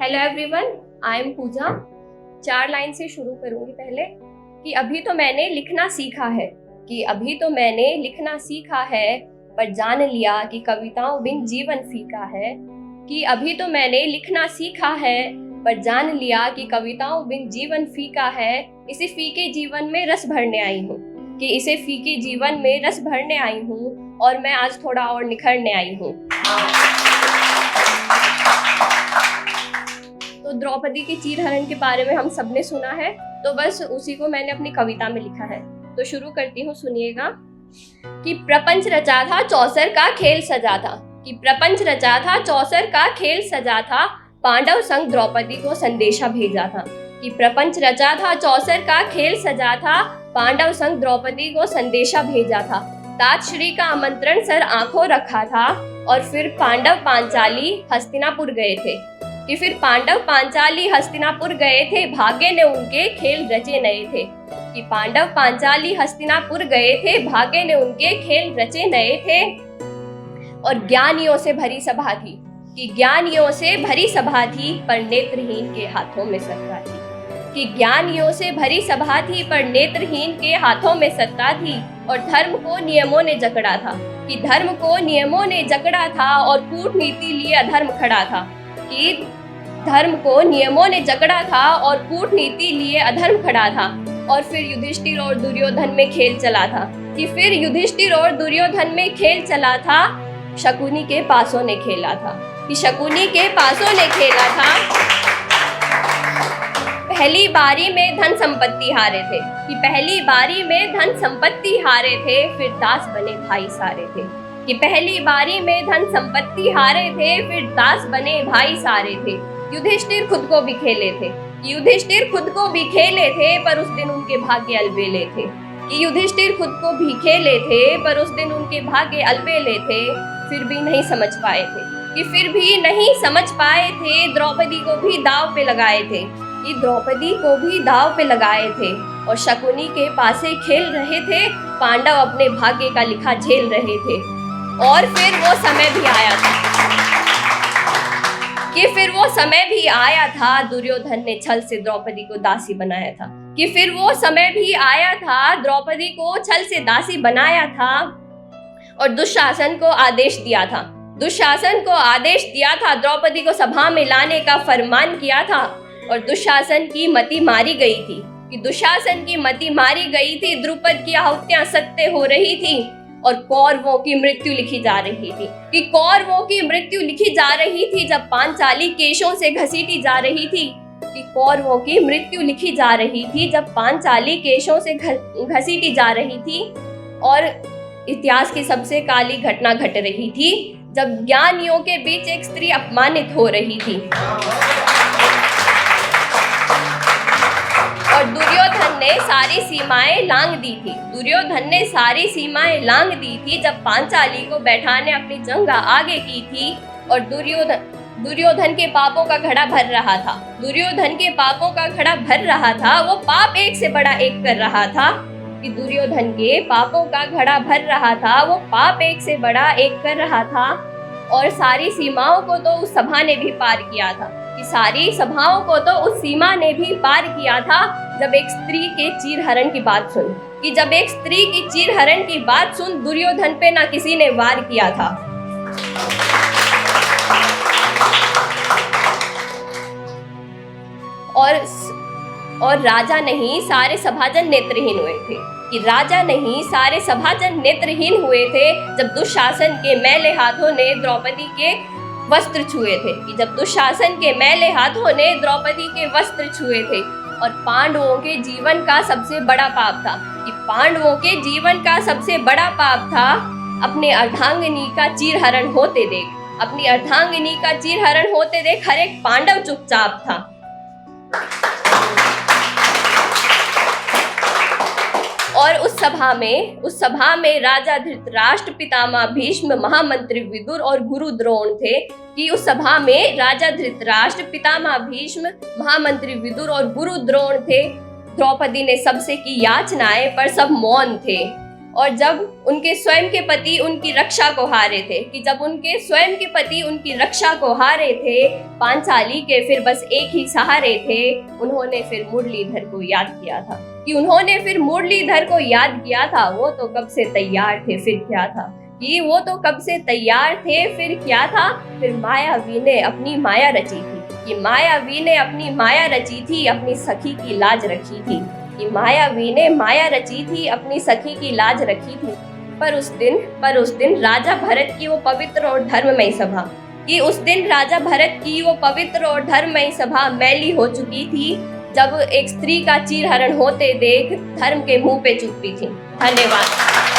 Hello everyone, I am Pooja. 4 line से शुरू करूंगी पहले कि अभी तो मैंने लिखना सीखा है, पर जान लिया कि कविताओं बिन जीवन फीका है। कि अभी तो मैंने लिखना सीखा है, पर जान लिया कि कविताओं बिन जीवन फीका है। इसे फीके जीवन में रस भरने आई हूँ, और मैं आज थोड़ा और निखरने आई हूँ। तो द्रौपदी के चीरहरण के बारे में हम सबने सुना है, तो बस उसी को मैंने अपनी कविता में लिखा है। तो शुरू करती हूँ, सुनिएगा। कि प्रपंच रचा था चौसर का खेल सजा था, पांडव संग द्रौपदी को संदेशा भेजा था। कि प्रपंच रचा था चौसर का खेल सजा था, पांडव संग द्रौपदी को संदेशा भेजा था। तात श्री का आमंत्रण सर आंखों रखा था, और फिर पांडव पांचाली हस्तिनापुर गए थे। भाग्य ने उनके खेल रचे नए थे। कि पांडव पांचाली हस्तिनापुर गए थे, भाग्य ने उनके खेल रचे नए थे। और ज्ञानियों से भरी सभा थी, पर नेत्रहीन के हाथों में सत्ता थी। और धर्म को नियमों ने जकड़ा था, और कूटनीति लिए अधर्म खड़ा था। और फिर युधिष्ठिर और दुर्योधन में खेल चला था। शकुनी के पासों ने खेला था। पहली बारी में धन संपत्ति हारे थे। फिर दास बने भाई सारे थे। युधिष्ठिर खुद को भी खेले थे, पर उस दिन उनके भाग्य अलबेले थे। फिर भी नहीं समझ पाए थे। द्रौपदी को भी दाव पे लगाए थे। और शकुनी के पासे खेल रहे थे, पांडव अपने भाग्य का लिखा झेल रहे थे। और फिर वो समय भी आया था, दुर्योधन ने छल से द्रौपदी को दासी बनाया था। और दुशासन को आदेश दिया था, द्रौपदी को सभा में लाने का फरमान किया था। और दुशासन की मति मारी गई थी। द्रुपद की आहुतियां सत्य हो रही थी, और कौरवों की मृत्यु लिखी जा रही थी। जब पांचाली केशों से घसीटी जा रही थी। और इतिहास की सबसे काली घटना घट रही थी, जब ज्ञानियों के बीच एक स्त्री अपमानित हो रही थी। और दुर्योधन ने सारी सीमाएं लांग दी थी। जब पांचाली को बैठाने अपनी जंगा आगे की थी। और दुर्योधन के पापों का घड़ा भर रहा था। वो पाप एक से बड़ा एक कर रहा था। कि दुर्योधन के पापों का घड़ा भर रहा था, वो पाप एक से बड़ा एक कर रहा था। और सारी सीमाओं को तो उस सभा ने भी पार किया था। जब एक स्त्री के चीरहरण की बात सुन, दुर्योधन पे ना किसी ने वार किया था। और राजा नहीं, सारे सभाजन नेत्रहीन हुए थे। जब दुशासन के मैले हाथों ने द्रौपदी के वस्त्र छुए थे। और पांडवों के जीवन का सबसे बड़ा पाप था, अपने अर्धांगिनी का चीरहरण होते देख हर एक पांडव चुपचाप था। और उस सभा में राजा धृतराष्ट्र, पितामह भीष्म, महामंत्री विदुर और गुरु द्रोण थे। कि उस सभा में राजा धृतराष्ट्र, पितामह भीष्म, महामंत्री विदुर और गुरु द्रोण थे। द्रौपदी ने सबसे की याचनाएं, पर सब मौन थे। और जब उनके स्वयं के पति उनकी रक्षा को हारे थे, कि जब उनके स्वयं के पति उनकी रक्षा को हारे थे, पांचाली के फिर बस एक ही सहारे थे, उन्होंने फिर मुरलीधर को याद किया था। कि उन्होंने फिर मुरलीधर को याद किया था, वो तो कब से तैयार थे फिर क्या था, कि वो तो कब से तैयार थे फिर क्या था। फिर मायावी ने अपनी माया रची थी, कि मायावी ने अपनी माया रची थी, अपनी सखी की लाज रखी थी, कि मायावी ने माया रची थी, अपनी सखी की लाज रखी थी। पर उस दिन राजा भरत की वो पवित्र और धर्ममयी सभा, कि उस दिन राजा भरत की वो पवित्र और धर्ममयी सभा मैली हो चुकी थी, जब एक स्त्री का चीरहरण होते देख धर्म के मुंह पे चुप्पी थी। धन्यवाद।